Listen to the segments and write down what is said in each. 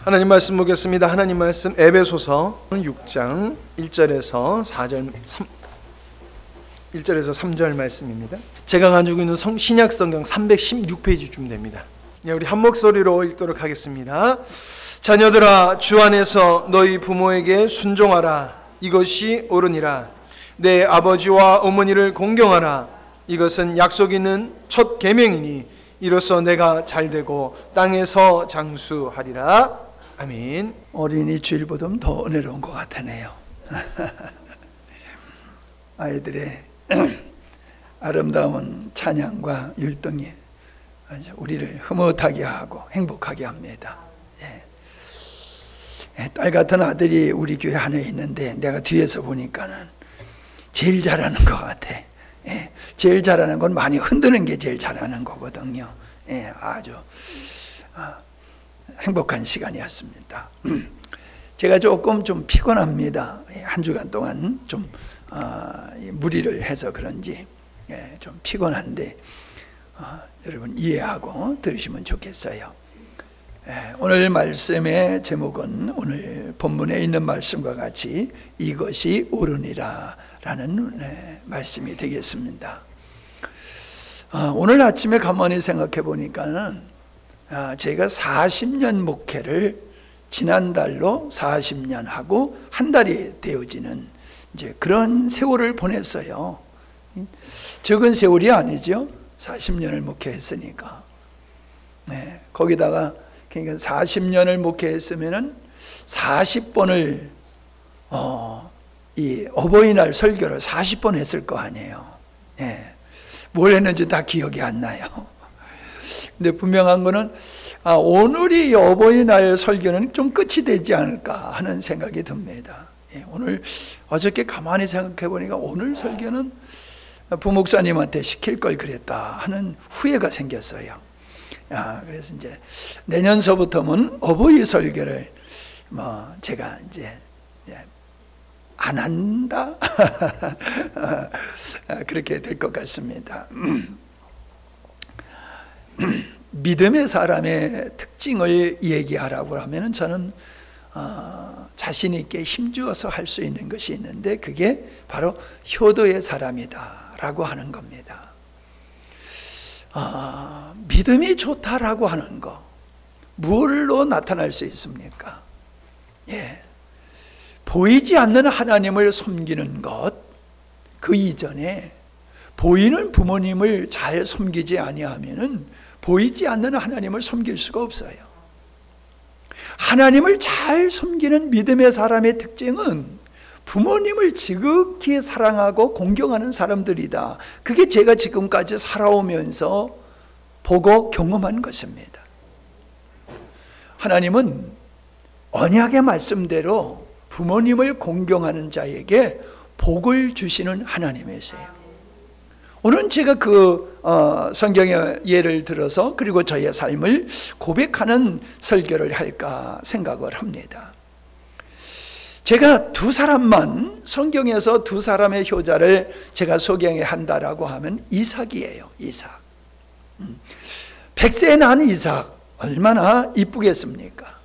하나님 말씀 보겠습니다. 하나님 말씀 에베소서 6장 1절에서 3절 말씀입니다. 제가 가지고 있는 신약 성경 316페이지쯤 됩니다. 우리 한 목소리로 읽도록 하겠습니다. 자녀들아, 주 안에서 너희 부모에게 순종하라. 이것이 옳으니라. 내 아버지와 어머니를 공경하라. 이것은 약속 있는 첫 계명이니 이로써 내가 잘되고 땅에서 장수하리라. 아멘. 어린이 주일보다 더 은혜로운 것 같으네요. 아이들의 아름다운 찬양과 율동이 아주 우리를 흐뭇하게 하고 행복하게 합니다. 딸 같은 아들이 우리 교회 안에 있는데 내가 뒤에서 보니까는 제일 잘하는 것 같아. 제일 잘하는 건 많이 흔드는 게 제일 잘하는 거거든요. 아주 행복한 시간이었습니다. 제가 조금 좀 피곤합니다. 한 주간 동안 좀 무리를 해서 그런지 좀 피곤한데 여러분 이해하고 들으시면 좋겠어요. 오늘 말씀의 제목은 오늘 본문에 있는 말씀과 같이 이것이 옳으니라 라는 말씀이 되겠습니다. 오늘 아침에 가만히 생각해 보니까는 제가 40년 목회를 지난달로 40년 하고 한 달이 되어지는 이제 그런 세월을 보냈어요. 적은 세월이 아니죠. 40년을 목회했으니까. 거기다가 그러니까 40년을 목회했으면은 40번을 이 어버이날 설교를 40번 했을 거 아니에요. 뭘 했는지 다 기억이 안 나요. 근데 분명한 거는 오늘이 어버이날 설교는 좀 끝이 되지 않을까 하는 생각이 듭니다. 오늘 어저께 가만히 생각해 보니까 오늘 설교는 부목사님한테 시킬 걸 그랬다 하는 후회가 생겼어요. 그래서 이제 내년서부터는 어버이 설교를 제가 이제 안 한다 그렇게 될 것 같습니다. 믿음의 사람의 특징을 얘기하라고 하면 저는 자신 있게 힘주어서 할 수 있는 것이 있는데 그게 바로 효도의 사람이다 라고 하는 겁니다. 믿음이 좋다라고 하는 거 무엇로 나타날 수 있습니까? 보이지 않는 하나님을 섬기는 것, 그 이전에 보이는 부모님을 잘 섬기지 아니하면은 보이지 않는 하나님을 섬길 수가 없어요. 하나님을 잘 섬기는 믿음의 사람의 특징은 부모님을 지극히 사랑하고 공경하는 사람들이다. 그게 제가 지금까지 살아오면서 보고 경험한 것입니다. 하나님은 언약의 말씀대로 부모님을 공경하는 자에게 복을 주시는 하나님이세요. 오늘은 제가 그 성경의 예를 들어서 그리고 저의 삶을 고백하는 설교를 할까 생각을 합니다. 제가 두 사람만 성경에서 두 사람의 효자를 제가 소개해야 한다라고 하면 이삭이에요. 이삭. 100세에 난 이삭 얼마나 이쁘겠습니까?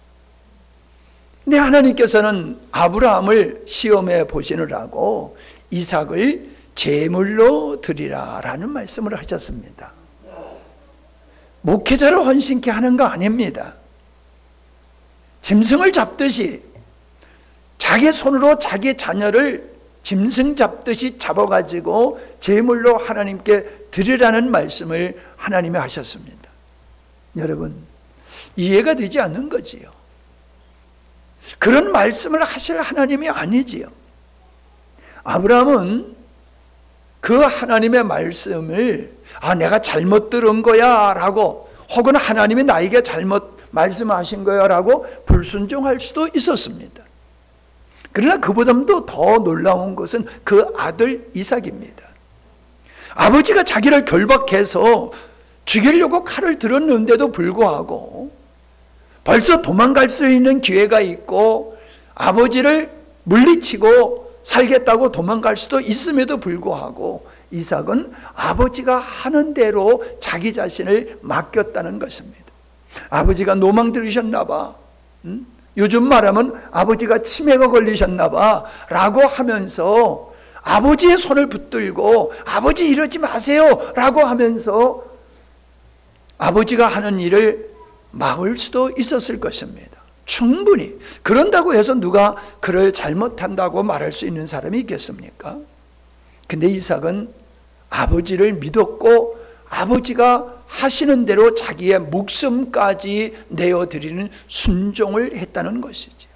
근데 하나님께서는 아브라함을 시험해 보시느라고 이삭을 제물로 드리라 라는 말씀을 하셨습니다. 목회자로 헌신케 하는 거 아닙니다. 짐승을 잡듯이 자기 손으로 자기 자녀를 짐승 잡듯이 잡아가지고 제물로 하나님께 드리라는 말씀을 하나님이 하셨습니다. 여러분 이해가 되지 않는 거지요. 그런 말씀을 하실 하나님이 아니지요. 아브라함은 그 하나님의 말씀을 내가 잘못 들은 거야 라고 혹은 하나님이 나에게 잘못 말씀하신 거야 라고 불순종할 수도 있었습니다. 그러나 그보다도 더 놀라운 것은 그 아들 이삭입니다. 아버지가 자기를 결박해서 죽이려고 칼을 들었는데도 불구하고 벌써 도망갈 수 있는 기회가 있고 아버지를 물리치고 살겠다고 도망갈 수도 있음에도 불구하고 이삭은 아버지가 하는 대로 자기 자신을 맡겼다는 것입니다. 아버지가 노망 들으셨나 봐. 요즘 말하면 아버지가 치매가 걸리셨나 봐 라고 하면서 아버지의 손을 붙들고 아버지 이러지 마세요 라고 하면서 아버지가 하는 일을 막을 수도 있었을 것입니다. 충분히. 그런다고 해서 누가 그를 잘못한다고 말할 수 있는 사람이 있겠습니까? 근데 이삭은 아버지를 믿었고 아버지가 하시는 대로 자기의 목숨까지 내어드리는 순종을 했다는 것이죠.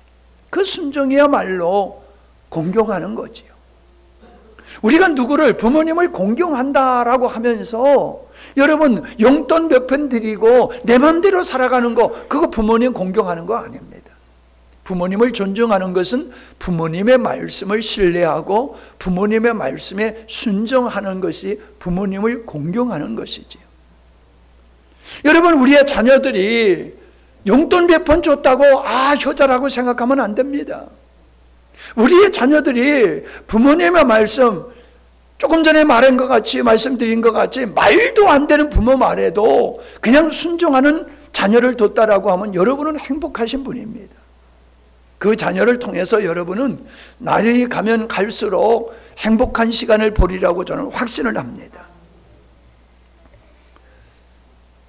그 순종이야말로 공경하는 거지요. 우리가 누구를, 부모님을 공경한다라고 하면서 여러분 용돈 몇 푼 드리고 내 마음대로 살아가는 거, 그거 부모님 공경하는 거 아닙니다. 부모님을 존중하는 것은 부모님의 말씀을 신뢰하고 부모님의 말씀에 순종하는 것이 부모님을 공경하는 것이지요. 여러분, 우리의 자녀들이 용돈 몇 푼 줬다고 효자라고 생각하면 안 됩니다. 우리의 자녀들이 부모님의 말씀, 조금 전에 말한 것 같이, 말씀드린 것 같이 말도 안 되는 부모 말에도 그냥 순종하는 자녀를 뒀다라고 하면 여러분은 행복하신 분입니다. 그 자녀를 통해서 여러분은 날이 가면 갈수록 행복한 시간을 보리라고 저는 확신을 합니다.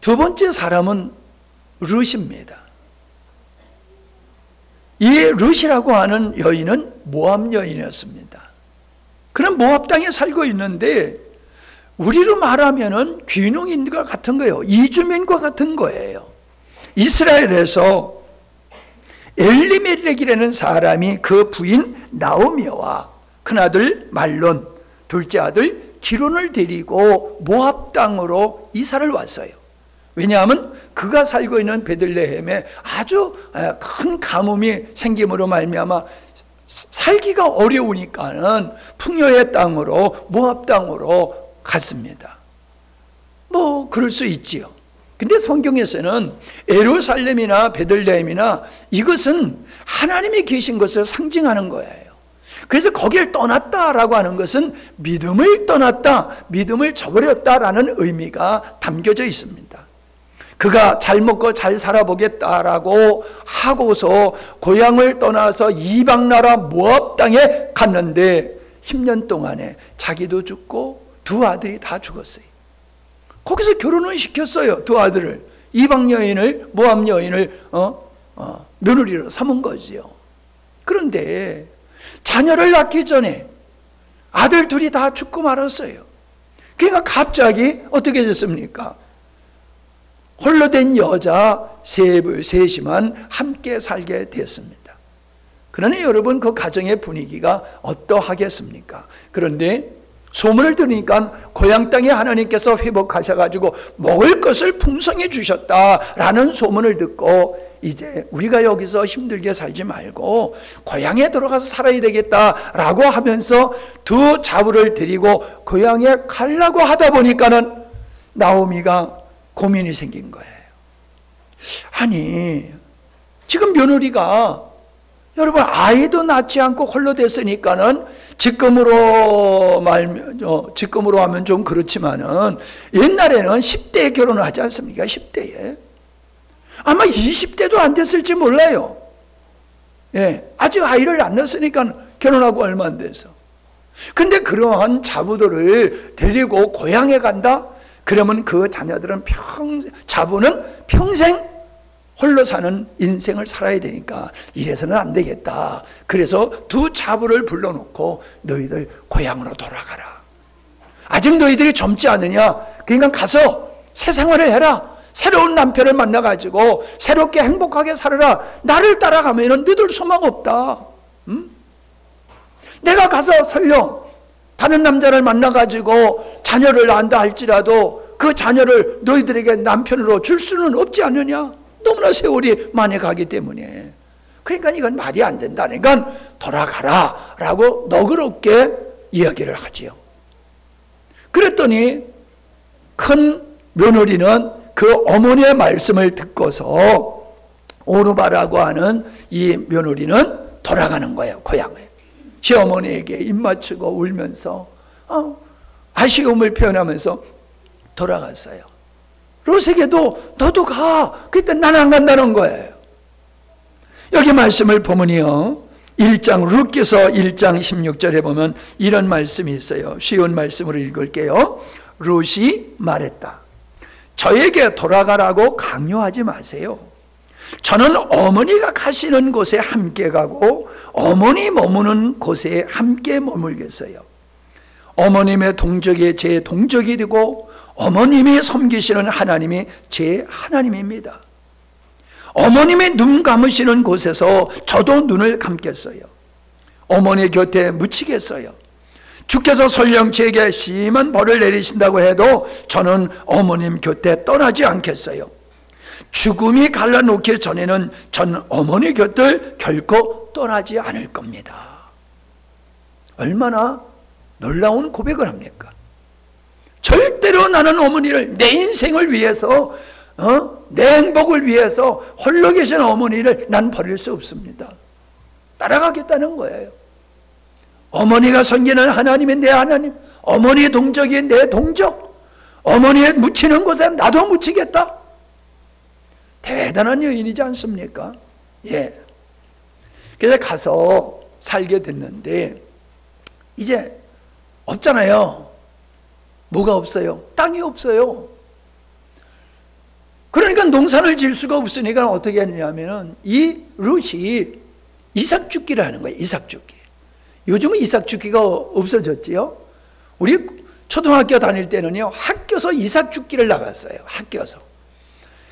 두 번째 사람은 룻입니다. 이 룻이라고 하는 여인은 모압 여인이었습니다. 그는 모압 땅에 살고 있는데 우리로 말하면은 귀농인과 같은 거예요. 이주민과 같은 거예요. 이스라엘에서 엘리멜렉이라는 사람이 그 부인 나오미와 큰아들 말론, 둘째 아들 기론을 데리고 모압 땅으로 이사를 왔어요. 왜냐하면 그가 살고 있는 베들레헴에 아주 큰 가뭄이 생김으로 말미암아 살기가 어려우니까는 풍요의 땅으로, 모압 땅으로 갔습니다. 뭐 그럴 수 있지요. 근데 성경에서는 예루살렘이나 베들레헴이나 이것은 하나님이 계신 것을 상징하는 거예요. 그래서 거기를 떠났다라고 하는 것은 믿음을 떠났다, 믿음을 저버렸다라는 의미가 담겨져 있습니다. 그가 잘 먹고 잘 살아보겠다라고 하고서 고향을 떠나서 이방 나라 모압 땅에 갔는데 10년 동안에 자기도 죽고 두 아들이 다 죽었어요. 거기서 결혼을 시켰어요. 두 아들을. 이방 여인을, 모압 여인을 며느리로 삼은 거지요. 그런데 자녀를 낳기 전에 아들 둘이 다 죽고 말았어요. 그러니까 갑자기 어떻게 됐습니까? 홀로 된 여자 셋이만 함께 살게 됐습니다. 그러니 여러분, 그 가정의 분위기가 어떠하겠습니까? 그런데 소문을 들으니까 고향 땅에 하나님께서 회복하셔가지고 먹을 것을 풍성히 주셨다라는 소문을 듣고 이제 우리가 여기서 힘들게 살지 말고 고향에 들어가서 살아야 되겠다라고 하면서 두 자부를 데리고 고향에 가려고 하다 보니까는 나오미가 고민이 생긴 거예요. 아니, 지금 며느리가 여러분 아이도 낳지 않고 홀로 됐으니까는 지금으로 하면 좀 그렇지만은 옛날에는 10대에 결혼을 하지 않습니까? 10대에. 아마 20대도 안 됐을지 몰라요. 예, 아직 아이를 안 낳았으니까 결혼하고 얼마 안 돼서. 근데 그러한 자부들을 데리고 고향에 간다? 그러면 그 자녀들은 자부는 평생 홀로 사는 인생을 살아야 되니까 이래서는 안 되겠다. 그래서 두 자부를 불러놓고 너희들 고향으로 돌아가라. 아직 너희들이 젊지 않으냐? 그러니까 가서 새 생활을 해라. 새로운 남편을 만나가지고 새롭게 행복하게 살아라. 나를 따라가면 너희들 소망 없다. 내가 가서 설령 다른 남자를 만나가지고 자녀를 낳는다 할지라도 그 자녀를 너희들에게 남편으로 줄 수는 없지 않느냐? 너무나 세월이 많이 가기 때문에. 그러니까 이건 말이 안 된다니까 돌아가라 라고 너그럽게 이야기를 하지요. 그랬더니 큰 며느리는 그 어머니의 말씀을 듣고서 오르바라고 하는 이 며느리는 돌아가는 거예요. 고향에. 시어머니에게 입 맞추고 울면서 아쉬움을 표현하면서 돌아갔어요. 롯에게도 너도 가. 그때 난 안 간다는 거예요. 여기 말씀을 보면요, 1장 룻기서 1장 16절에 보면 이런 말씀이 있어요. 쉬운 말씀으로 읽을게요. 룻이 말했다. 저에게 돌아가라고 강요하지 마세요. 저는 어머니가 가시는 곳에 함께 가고 어머니 머무는 곳에 함께 머물겠어요. 어머님의 동족이 제 동족이 되고 어머님이 섬기시는 하나님이 제 하나님입니다. 어머님이 눈 감으시는 곳에서 저도 눈을 감겠어요. 어머니 곁에 묻히겠어요. 주께서 설령 제게 심한 벌을 내리신다고 해도 저는 어머님 곁에 떠나지 않겠어요. 죽음이 갈라놓기 전에는 전 어머니 곁을 결코 떠나지 않을 겁니다. 얼마나 놀라운 고백을 합니까? 절대로 나는 어머니를 내 인생을 위해서 내 행복을 위해서 홀로 계신 어머니를 난 버릴 수 없습니다. 따라가겠다는 거예요. 어머니가 섬기는 하나님이 내 하나님, 어머니의 동족이 내 동족, 어머니의 묻히는 곳에 나도 묻히겠다. 대단한 여인이지 않습니까? 예. 그래서 가서 살게 됐는데 이제 없잖아요. 뭐가 없어요? 땅이 없어요. 그러니까 농사를 지을 수가 없으니까 어떻게 했냐면은 이 룻이 이삭죽기를 하는 거예요. 이삭죽기. 요즘은 이삭죽기가 없어졌지요. 우리 초등학교 다닐 때는요, 학교에서 이삭죽기를 나갔어요. 학교에서.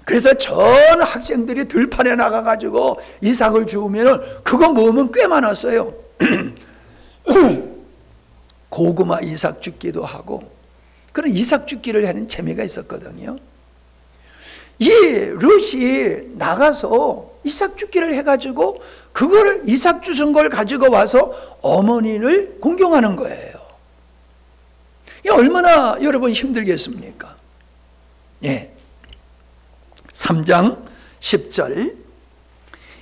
그래서 전 학생들이 들판에 나가가지고 이삭을 주우면은 그거 모으면 꽤 많았어요. 고구마 이삭죽기도 하고 그런 이삭죽기를 하는 재미가 있었거든요. 이 룻이 나가서 이삭죽기를 해가지고 그걸 이삭 주신 걸 가지고 와서 어머니를 공경하는 거예요. 이게 얼마나 여러분 힘들겠습니까? 예. 3장 10절.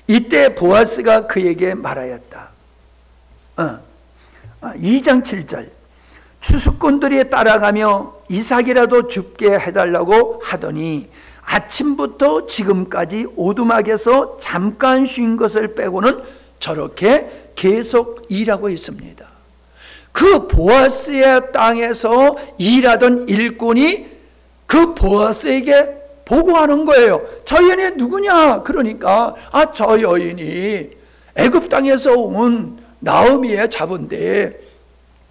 이때 보아스가 그에게 말하였다. 2장 7절. 추수꾼들이 따라가며 이삭이라도 줍게 해달라고 하더니 아침부터 지금까지 오두막에서 잠깐 쉰 것을 빼고는 저렇게 계속 일하고 있습니다. 그 보아스의 땅에서 일하던 일꾼이 그 보아스에게 보고하는 거예요. 저 여인이 누구냐? 그러니까 저 여인이 애굽 땅에서 온 나오미의 자본데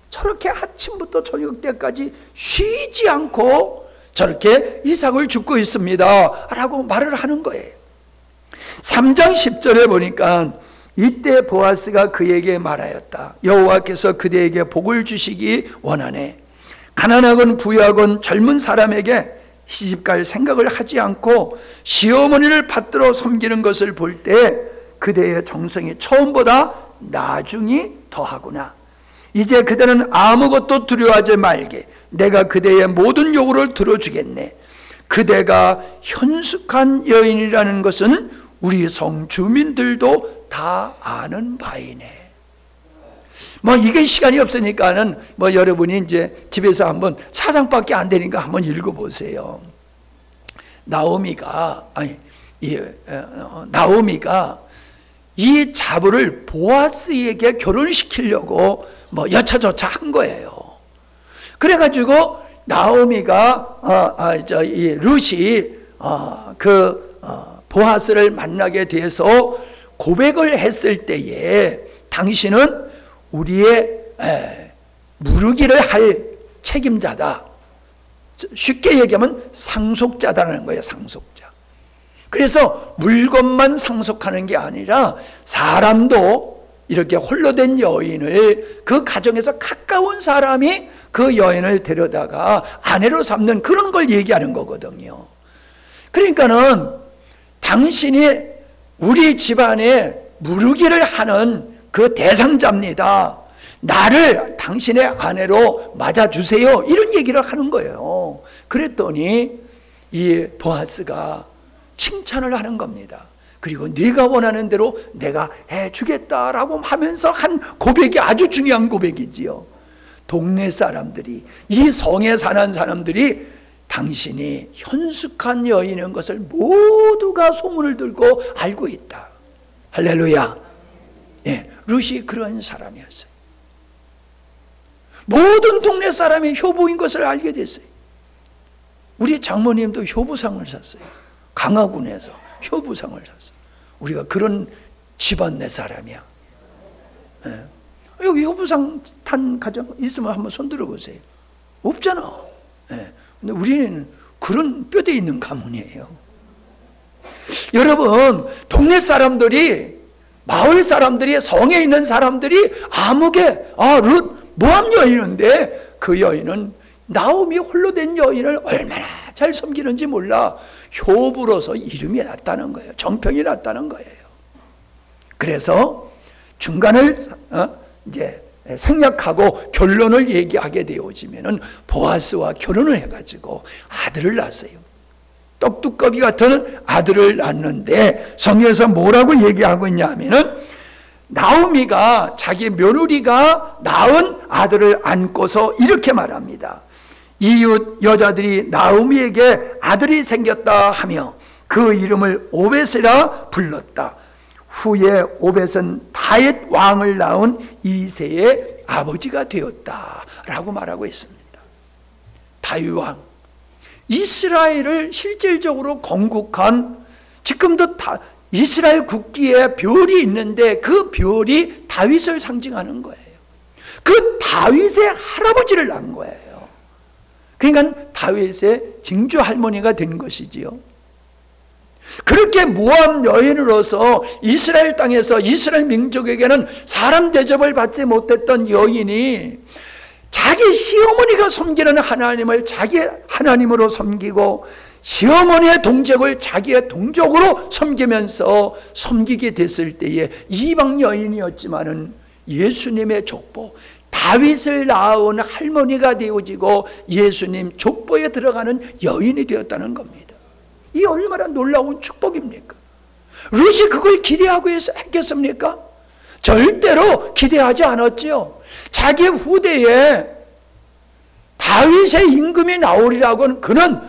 저렇게 아침부터 저녁 때까지 쉬지 않고 저렇게 이삭을 줍고 있습니다 라고 말을 하는 거예요. 3장 10절에 보니까 이때 보아스가 그에게 말하였다. 여호와께서 그대에게 복을 주시기 원하네. 가난하건 부유하건 젊은 사람에게 시집갈 생각을 하지 않고 시어머니를 받들어 섬기는 것을 볼 때 그대의 정성이 처음보다 나중이 더하구나. 이제 그대는 아무것도 두려워하지 말게. 내가 그대의 모든 요구를 들어주겠네. 그대가 현숙한 여인이라는 것은 우리 성 주민들도 다 아는 바이네. 이게 시간이 없으니까는 여러분이 이제 집에서 한번 4장밖에 안 되니까 한번 읽어보세요. 나오미가 이 자부를 보아스에게 결혼시키려고 여차저차 한 거예요. 그래가지고 나오미가 이 룻이 보아스를 만나게 돼서 고백을 했을 때에 당신은 우리의 무르기를 할 책임자다. 쉽게 얘기하면 상속자다라는 거예요. 상속자. 그래서 물건만 상속하는 게 아니라 사람도 이렇게 홀로 된 여인을 그 가정에서 가까운 사람이 그 여인을 데려다가 아내로 삼는 그런 걸 얘기하는 거거든요. 그러니까는 당신이 우리 집안에 무르기를 하는 그 대상자입니다. 나를 당신의 아내로 맞아주세요. 이런 얘기를 하는 거예요. 그랬더니 이 보아스가 칭찬을 하는 겁니다. 그리고 네가 원하는 대로 내가 해주겠다라고 하면서 한 고백이 아주 중요한 고백이지요. 동네 사람들이, 이 성에 사는 사람들이 당신이 현숙한 여인인 것을 모두가 소문을 들고 알고 있다. 할렐루야. 예, 룻이 그런 사람이었어요. 모든 동네 사람이 효부인 것을 알게 됐어요. 우리 장모님도 효부상을 샀어요. 강화군에서 효부상을 샀어요. 우리가 그런 집안 내 사람이야. 예. 여기 효부상 탄 가정 있으면 한번 손 들어보세요. 없잖아. 예. 근데 우리는 그런 뼈대 있는 가문이에요. 여러분, 동네 사람들이, 마을 사람들이, 성에 있는 사람들이 아무개, 룻 모함 여인인데 그 여인은 나오미 홀로 된 여인을 얼마나 잘 섬기는지 몰라. 효부로서 이름이 났다는 거예요. 정평이 났다는 거예요. 그래서 중간을 이제 생략하고 결론을 얘기하게 되어지면은 보아스와 결혼을 해가지고 아들을 낳았어요. 떡두꺼비 같은 아들을 낳는데 성경에서 뭐라고 얘기하고 있냐면은 나오미가 자기 며느리가 낳은 아들을 안고서 이렇게 말합니다. 이웃 여자들이 나오미에게 아들이 생겼다 하며 그 이름을 오벳이라 불렀다. 후에 오벳은 다윗 왕을 낳은 이새의 아버지가 되었다 라고 말하고 있습니다. 다윗 왕, 이스라엘을 실질적으로 건국한, 지금도 이스라엘 국기에 별이 있는데 그 별이 다윗을 상징하는 거예요. 그 다윗의 할아버지를 낳은 거예요. 그러니까 다윗의 증조 할머니가 된 것이지요. 그렇게 모함 여인으로서 이스라엘 땅에서 이스라엘 민족에게는 사람 대접을 받지 못했던 여인이 자기 시어머니가 섬기는 하나님을 자기 하나님으로 섬기고 시어머니의 동족을 자기의 동족으로 섬기면서 섬기게 됐을 때에 이방 여인이었지만은 예수님의 족보, 다윗을 낳은 할머니가 되어지고 예수님 족보에 들어가는 여인이 되었다는 겁니다. 이 얼마나 놀라운 축복입니까? 룻이 그걸 기대하고 했겠습니까? 절대로 기대하지 않았지요. 자기 후대에 다윗의 임금이 나오리라고는, 그는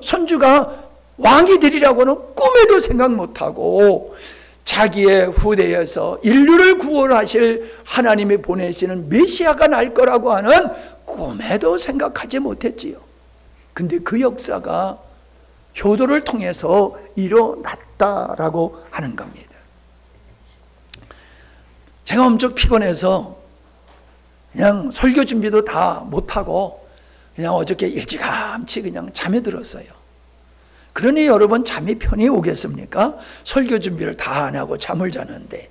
손주가 왕이 되리라고는 꿈에도 생각 못하고 자기의 후대에서 인류를 구원하실 하나님이 보내시는 메시아가 날 거라고 하는 꿈에도 생각하지 못했지요. 근데 그 역사가 효도를 통해서 일어났다라고 하는 겁니다. 제가 엄청 피곤해서 그냥 설교 준비도 다 못하고 그냥 어저께 일찌감치 그냥 잠에 들었어요. 그러니 여러분 잠이 편히 오겠습니까? 설교 준비를 다 안 하고 잠을 자는데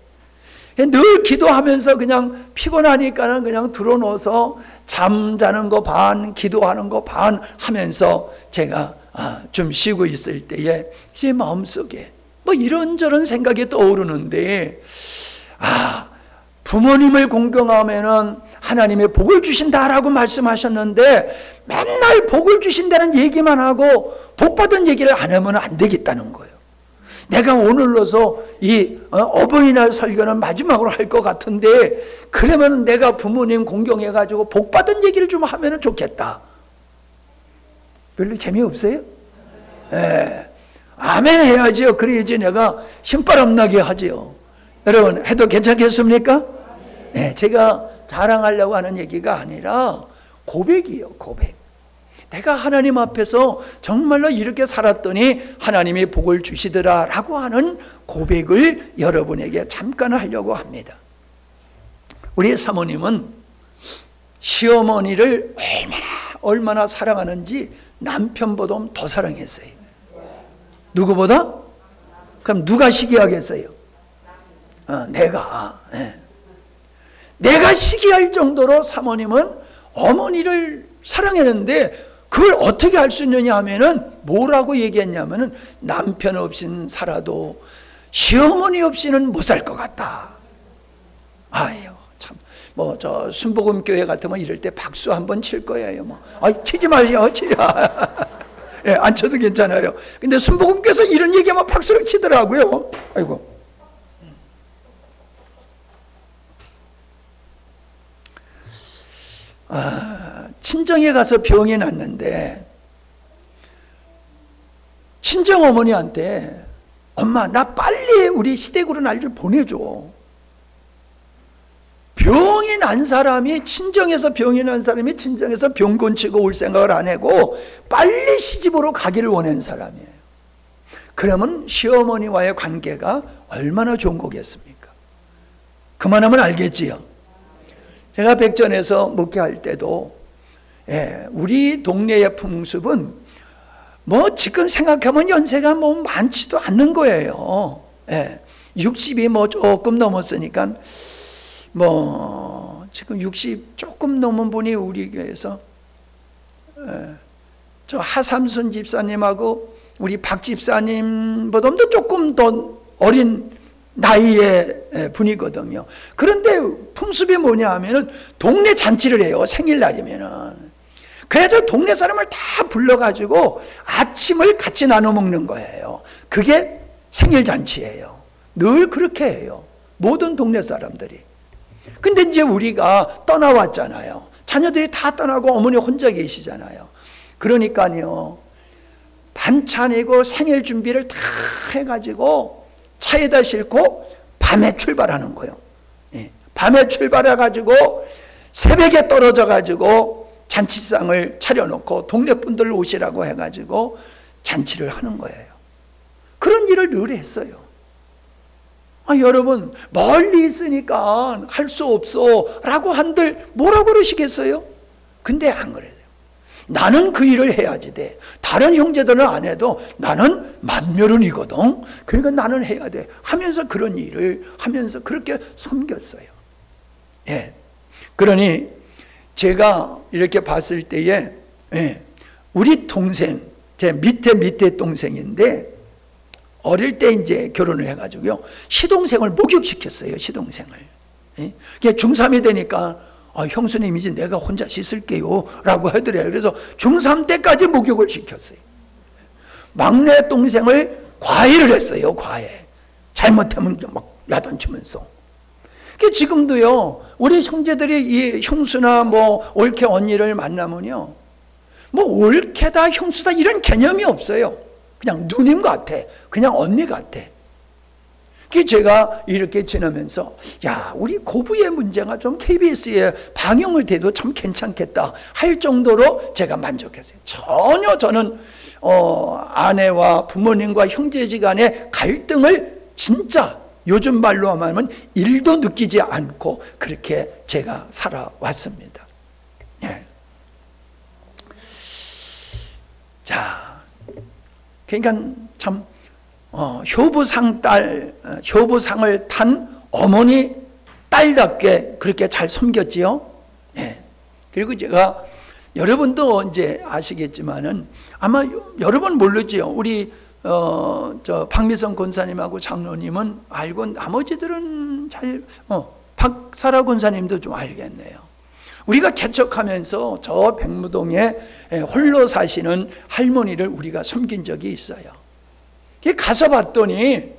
늘 기도하면서 그냥 피곤하니까는 그냥 들어놓아서 잠자는 거 반, 기도하는 거 반 하면서 제가 좀 쉬고 있을 때에 제 마음속에 뭐 이런저런 생각이 떠오르는데, 부모님을 공경하면은 하나님의 복을 주신다라고 말씀하셨는데 맨날 복을 주신다는 얘기만 하고 복 받은 얘기를 안 하면 안 되겠다는 거예요. 내가 오늘로서 이 어버이날 설교는 마지막으로 할 것 같은데 그러면 내가 부모님 공경해가지고 복 받은 얘기를 좀 하면 좋겠다. 별로 재미없어요? 예. 아멘 해야지요. 그래야지 내가 신바람 나게 하지요. 여러분 해도 괜찮겠습니까? 네, 제가 자랑하려고 하는 얘기가 아니라 고백이에요. 고백. 내가 하나님 앞에서 정말로 이렇게 살았더니 하나님이 복을 주시더라 라고 하는 고백을 여러분에게 잠깐 하려고 합니다. 우리 사모님은 시어머니를 얼마나 사랑하는지 남편보다 더 사랑했어요. 누구보다? 그럼 누가 시기하겠어요? 내가. 네. 내가 시기할 정도로 사모님은 어머니를 사랑했는데 그걸 어떻게 할 수 있느냐 하면은 뭐라고 얘기했냐면은 남편 없이는 살아도 시어머니 없이는 못 살 것 같다. 아유 참, 뭐 저 순복음 교회 같으면 이럴 때 박수 한번 칠 거예요. 뭐, 치지 마요, 예, 안 쳐도 괜찮아요. 근데 순복음께서 이런 얘기하면 박수를 치더라고요. 아이고. 친정에 가서 병이 났는데 친정 어머니한테 엄마 나 빨리 빨리 우리 시댁으로 날좀 보내줘. 병이 난 사람이 친정에서 병이 난 사람이 친정에서 병 고치고 올 생각을 안 하고 빨리 시집으로 가기를 원하는 사람이에요. 그러면 시어머니와의 관계가 얼마나 좋은 거겠습니까? 그만하면 알겠지요. 제가 백전에서 목회할 때도 우리 동네의 풍습은 뭐 지금 생각하면 연세가 뭐 많지도 않는 거예요. 60이 뭐 조금 넘었으니까 뭐 지금 60 조금 넘은 분이 우리 교회에서 저 하삼순 집사님하고 우리 박 집사님보다도 조금 더 어린 나이의 분이거든요. 그런데 풍습이 뭐냐 하면은 동네 잔치를 해요. 생일날이면은. 그래서 동네 사람을 다 불러가지고 아침을 같이 나눠 먹는 거예요. 그게 생일잔치예요. 늘 그렇게 해요. 모든 동네 사람들이. 근데 이제 우리가 떠나왔잖아요. 자녀들이 다 떠나고 어머니 혼자 계시잖아요. 그러니까요, 반찬이고 생일 준비를 다 해가지고 차에다 싣고 밤에 출발하는 거예요. 밤에 출발해가지고 새벽에 떨어져가지고 잔치상을 차려놓고 동네 분들 오시라고 해가지고 잔치를 하는 거예요. 그런 일을 늘 했어요. 여러분, 멀리 있으니까 할 수 없어 라고 한들 뭐라고 그러시겠어요? 근데 안 그래요. 나는 그 일을 해야지 돼. 다른 형제들은 안 해도 나는 맏며느리거든. 그러니까 나는 해야 돼 하면서 그런 일을 하면서 그렇게 섬겼어요. 그러니 제가 이렇게 봤을 때에 우리 동생, 제 밑에 동생인데 어릴 때 이제 결혼을 해가지고요, 시동생을 목욕시켰어요. 시동생을. 중3이 되니까 형수님 이제 내가 혼자 씻을게요 라고 하더래요. 그래서 중3 때까지 목욕을 시켰어요. 막내 동생을 과외를 했어요. 과외. 잘못하면 막 야단치면서. 지금도요, 우리 형제들이 이 형수나 뭐 올케 언니를 만나면요, 뭐 올케다 형수다 이런 개념이 없어요. 그냥 누님 같아. 그냥 언니 같아. 제가 이렇게 지나면서 야, 우리 고부의 문제가 좀 KBS에 방영을 돼도 참 괜찮겠다 할 정도로 제가 만족했어요. 전혀 저는 아내와 부모님과 형제지간의 갈등을 진짜 요즘 말로 하면 1도 느끼지 않고 그렇게 제가 살아왔습니다. 자, 그러니까 참 효부상을 탄 어머니 딸답게 그렇게 잘 섬겼지요. 그리고 제가 여러분도 이제 아시겠지만은 아마 여러분 모르지요. 우리 저 박미성 권사님하고 장로님은 알고 나머지들은 잘 박사라 권사님도 좀 알겠네요. 우리가 개척하면서 저 백무동에 홀로 사시는 할머니를 우리가 섬긴 적이 있어요. 가서 봤더니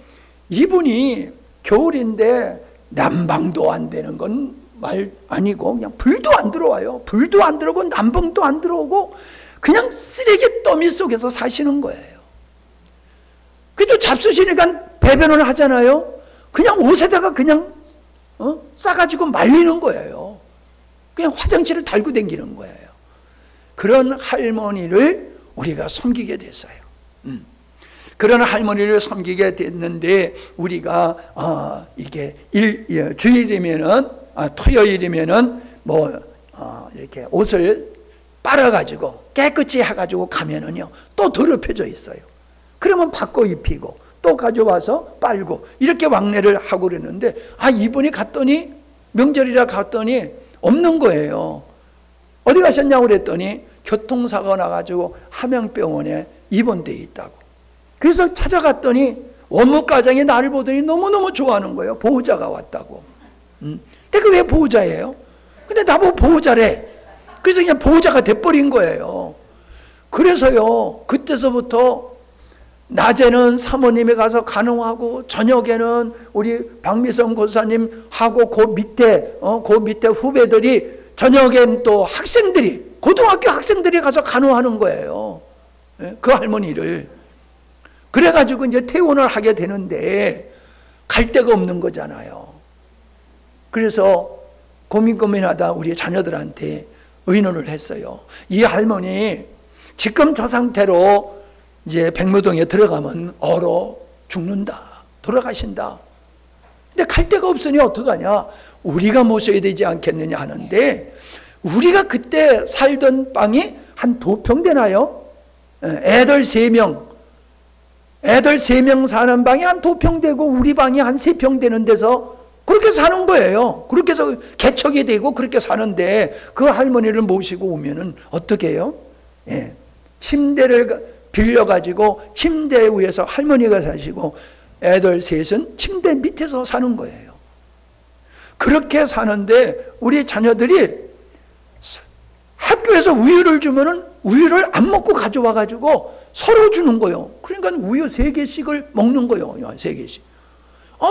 이분이 겨울인데 난방도 안 되는 건 말 아니고 그냥 불도 안 들어와요. 불도 안 들어오고 난방도 안 들어오고 그냥 쓰레기 더미 속에서 사시는 거예요. 그래도 잡수시니까 배변을 하잖아요. 그냥 옷에다가 그냥 싸가지고 말리는 거예요. 그냥 화장실을 달고 다니는 거예요. 그런 할머니를 우리가 섬기게 됐어요. 그런 할머니를 섬기게 됐는데 우리가 이게 주일이면은 토요일이면은 뭐 이렇게 옷을 빨아가지고 깨끗이 해가지고 가면은요 또 더럽혀져 있어요. 그러면 바꿔 입히고 또 가져와서 빨고 이렇게 왕래를 하고 그랬는데 이분이 갔더니 명절이라 갔더니 없는 거예요. 어디 가셨냐고 그랬더니 교통사고가 나가지고 함양병원에 입원되어 있다고. 그래서 찾아갔더니 원무과장이 나를 보더니 너무너무 좋아하는 거예요. 보호자가 왔다고. 내가 왜 보호자예요? 근데 나보고 보호자래. 그래서 그냥 보호자가 돼버린 거예요. 그래서요, 그때서부터 낮에는 사모님이 가서 간호하고 저녁에는 우리 박미성 권사님하고 그 밑에 후배들이 저녁엔 또 학생들이 고등학교 학생들이 가서 간호하는 거예요. 그 할머니를. 그래가지고 이제 퇴원을 하게 되는데 갈 데가 없는 거잖아요. 그래서 고민하다 우리 자녀들한테 의논을 했어요. 이 할머니 지금 저 상태로 이제 백무동에 들어가면 얼어 죽는다, 돌아가신다. 근데 갈 데가 없으니 어떡하냐? 우리가 모셔야 되지 않겠느냐 하는데, 우리가 그때 살던 방이 한 2평 되나요? 애들 3명 사는 방이 한 2평 되고 우리 방이 한 3평 되는 데서 그렇게 사는 거예요. 그렇게 해서 개척이 되고 그렇게 사는데, 그 할머니를 모시고 오면은 어떻게 해요? 침대를 빌려가지고 침대 위에서 할머니가 사시고 애들 셋은 침대 밑에서 사는 거예요. 그렇게 사는데 우리 자녀들이 학교에서 우유를 주면은 우유를 안 먹고 가져와가지고 서로 주는 거예요. 그러니까 우유 3개씩을 먹는 거예요. 3개씩.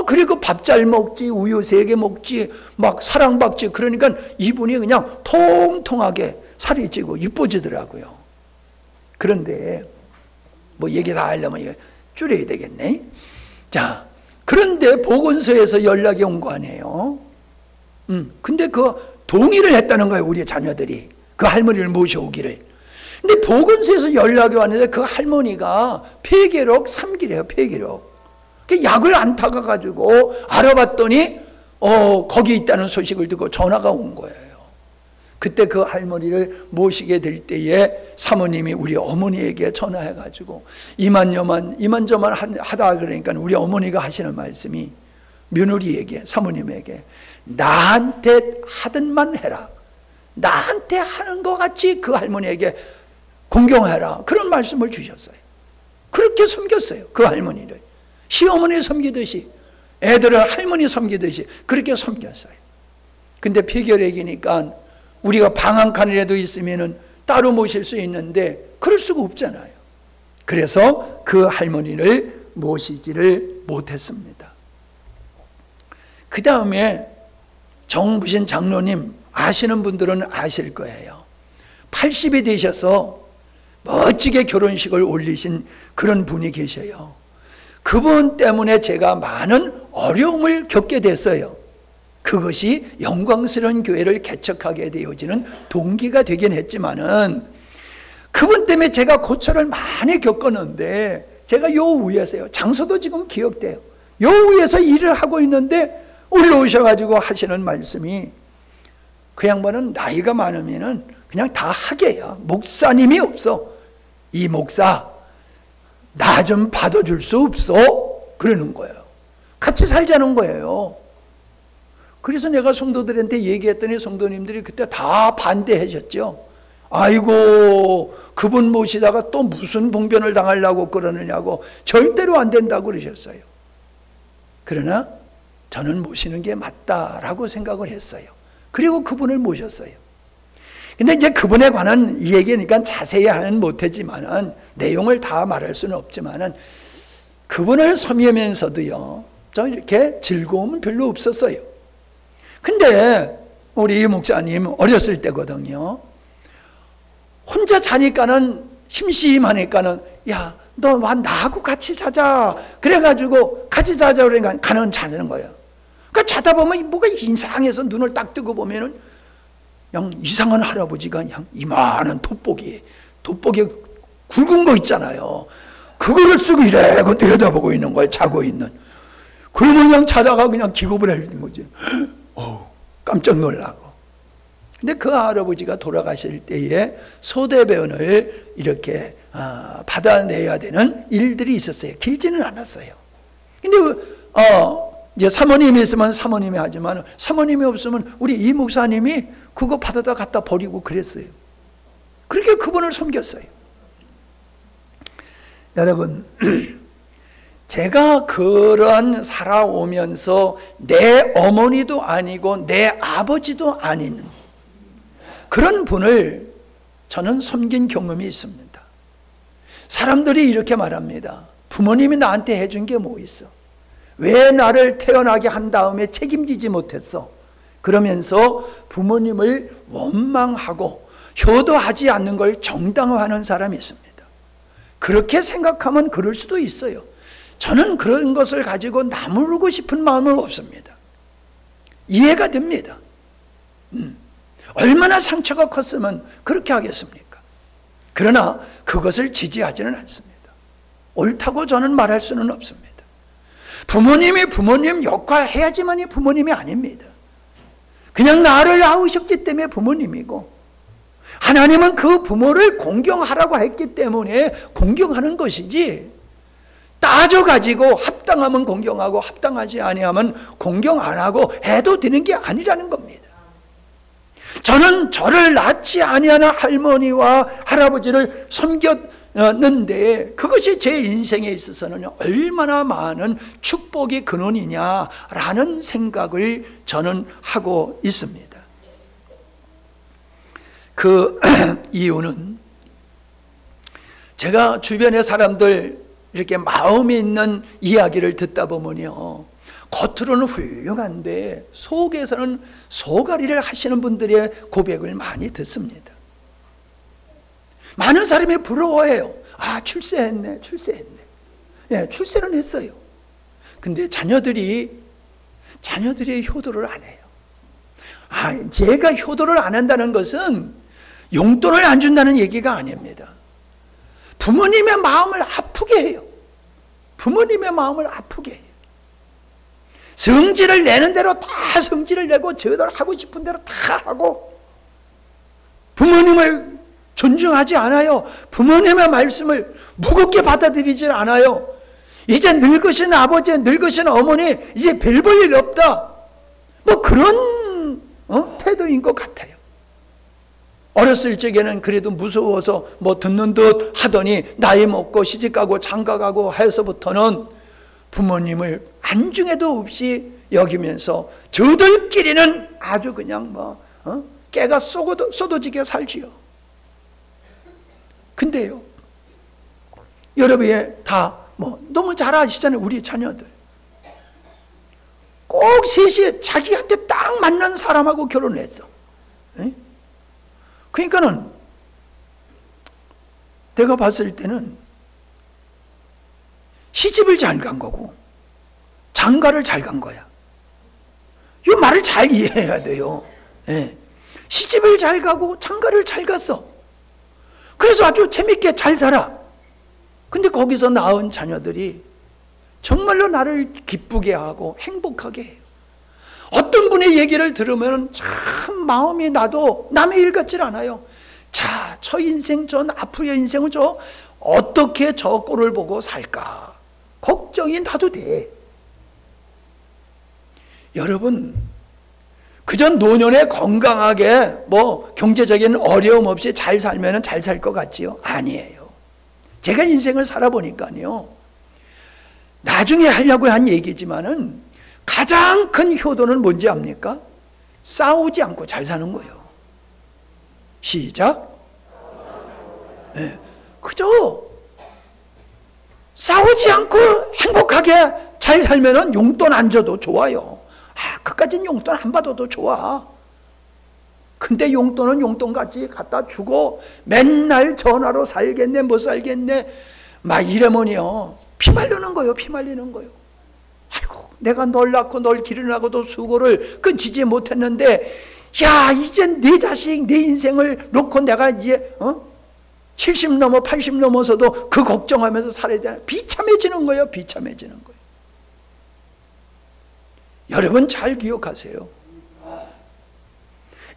그리고 밥 잘 먹지, 우유 3개 먹지, 막 사랑받지. 그러니까 이분이 그냥 통통하게 살이 찌고 이뻐지더라고요. 그런데 뭐 얘기 다 하려면 줄여야 되겠네. 자, 그런데 보건소에서 연락이 온 거 아니에요. 근데 그 동의를 했다는 거예요, 우리 자녀들이. 그 할머니를 모셔오기를. 근데 보건소에서 연락이 왔는데 그 할머니가 폐결핵 3기래요, 폐결핵. 약을 안 타가가지고 알아봤더니 거기 있다는 소식을 듣고 전화가 온 거예요. 그때 그 할머니를 모시게 될 때에 사모님이 우리 어머니에게 전화해가지고 이만저만 하다, 그러니까 우리 어머니가 하시는 말씀이 며느리에게, 사모님에게 나한테 하든만 해라, 나한테 하는 것 같이 그 할머니에게 공경해라, 그런 말씀을 주셨어요. 그렇게 섬겼어요, 그 할머니를. 시어머니 섬기듯이, 애들을 할머니 섬기듯이 그렇게 섬겼어요. 근데 폐결핵이니까 우리가 방 한 칸이라도 있으면은 따로 모실 수 있는데 그럴 수가 없잖아요. 그래서 그 할머니를 모시지를 못했습니다. 그 다음에 정부신 장로님 아시는 분들은 아실 거예요. 80이 되셔서 멋지게 결혼식을 올리신 그런 분이 계셔요. 그분 때문에 제가 많은 어려움을 겪게 됐어요. 그것이 영광스러운 교회를 개척하게 되어지는 동기가 되긴 했지만은, 그분 때문에 제가 고초를 많이 겪었는데, 제가 요 위에서요, 장소도 지금 기억돼요. 요 위에서 일을 하고 있는데 올라오셔가지고 하시는 말씀이, 그 양반은 나이가 많으면은 그냥 다 하게야. 목사님이 없어. 이 목사 나 좀 받아줄 수 없어? 그러는 거예요. 같이 살자는 거예요. 그래서 내가 성도들한테 얘기했더니 성도님들이 그때 다 반대하셨죠. 아이고, 그분 모시다가 또 무슨 봉변을 당하려고 그러느냐고, 절대로 안 된다고 그러셨어요. 그러나 저는 모시는 게 맞다라고 생각을 했어요. 그리고 그분을 모셨어요. 근데 이제 그분에 관한 이 얘기니까 자세히 하는 못했지만은, 내용을 다 말할 수는 없지만은, 그분을 섬기면서도요, 저 이렇게 즐거움은 별로 없었어요. 근데 우리 목사님 어렸을 때거든요. 혼자 자니까는, 심심하니까는, 야, 너 나하고 같이 자자. 그래가지고 같이 자자 그러니까 자는 거예요. 그러니까 자다 보면 뭐가 이상해서 눈을 딱 뜨고 보면은 그냥 이상한 할아버지가 그냥 이만한 돋보기에 굵은 거 있잖아요. 그거를 쓰고 이래고 들여다보고 있는 거예요, 자고 있는. 그러면 그냥 자다가 그냥 기겁을 하는 거지. 깜짝 놀라고. 근데 그 할아버지가 돌아가실 때에 소대변을 이렇게 받아내야 되는 일들이 있었어요. 길지는 않았어요. 근데 이제 사모님이 있으면 사모님이 하지만, 사모님이 없으면 우리 이 목사님이 그거 받아다 갖다 버리고 그랬어요. 그렇게 그분을 섬겼어요. 여러분, 제가 그런 살아오면서 내 어머니도 아니고 내 아버지도 아닌 그런 분을 저는 섬긴 경험이 있습니다. 사람들이 이렇게 말합니다. 부모님이 나한테 해준 게 뭐 있어? 왜 나를 태어나게 한 다음에 책임지지 못했어? 그러면서 부모님을 원망하고 효도하지 않는 걸 정당화하는 사람이 있습니다. 그렇게 생각하면 그럴 수도 있어요. 저는 그런 것을 가지고 나무르고 싶은 마음은 없습니다. 이해가 됩니다. 얼마나 상처가 컸으면 그렇게 하겠습니까? 그러나 그것을 지지하지는 않습니다. 옳다고 저는 말할 수는 없습니다. 부모님이 부모님 역할 해야지만이 부모님이 아닙니다. 그냥 나를 낳으셨기 때문에 부모님이고, 하나님은 그 부모를 공경하라고 했기 때문에 공경하는 것이지, 따져가지고 합당하면 공경하고 합당하지 아니하면 공경 안 하고 해도 되는 게 아니라는 겁니다. 저는 저를 낳지 아니하는 할머니와 할아버지를 섬겼는데 그것이 제 인생에 있어서는 얼마나 많은 축복의 근원이냐라는 생각을 저는 하고 있습니다. 그 이유는 제가 주변의 사람들 이렇게 마음이 있는 이야기를 듣다 보면요, 겉으로는 훌륭한데 속에서는 소가리를 하시는 분들의 고백을 많이 듣습니다. 많은 사람이 부러워해요. 아, 출세했네. 예, 출세는 했어요. 근데 자녀들이 효도를 안 해요. 아, 제가 효도를 안 한다는 것은 용돈을 안 준다는 얘기가 아닙니다. 부모님의 마음을 아프게 해요. 부모님의 마음을 아프게 해요. 성질을 내는 대로 다 성질을 내고 저들 하고 싶은 대로 다 하고, 부모님을 존중하지 않아요. 부모님의 말씀을 무겁게 받아들이질 않아요. 이제 늙으신 아버지, 늙으신 어머니 이제 별 볼 일 없다, 뭐 그런 태도인 것 같아요. 어렸을 적에는 그래도 무서워서 뭐 듣는 듯 하더니 나이 먹고 시집가고 장가가고 해서부터는 부모님을 안중에도 없이 여기면서 저들끼리는 아주 그냥 깨가 쏟아지게 살지요. 근데요, 여러분이 다 너무 잘 아시잖아요. 우리 자녀들 꼭 셋이 자기한테 딱 맞는 사람하고 결혼했어. 에? 그러니까는 내가 봤을 때는 시집을 잘 간 거고 장가를 잘 간 거야. 이 말을 잘 이해해야 돼요. 예. 시집을 잘 가고 장가를 잘 갔어. 그래서 아주 재밌게 잘 살아. 근데 거기서 낳은 자녀들이 정말로 나를 기쁘게 하고 행복하게 해요. 어떤 분의 얘기를 들으면 참 마음이 나도 남의 일 같질 않아요. 자, 저 인생, 저 앞으로의 인생을 어떻게 저 꼴을 보고 살까 걱정이 나도 돼. 여러분, 그저 노년에 건강하게 경제적인 어려움 없이 잘 살면 잘 살 것 같지요? 아니에요. 제가 인생을 살아보니까요, 나중에 하려고 한 얘기지만은 가장 큰 효도는 뭔지 압니까? 싸우지 않고 잘 사는 거예요. 시작. 네. 그죠? 싸우지 않고 행복하게 잘 살면은 용돈 안 줘도 좋아요. 아, 그까진 용돈 안 받아도 좋아. 근데 용돈은 용돈같이 갖다 주고 맨날 전화로 살겠네 못 살겠네 막 이러면요 피말리는 거예요. 피말리는 거예요. 아이고, 내가 널 낳고 널 기르라고도 수고를 끊지지 못했는데, 야, 이제 내 자식, 내 인생을 놓고 내가 이제 70 넘어 80 넘어서도 그 걱정하면서 살아야 되나? 비참해지는 거예요. 비참해지는 거예요. 여러분 잘 기억하세요.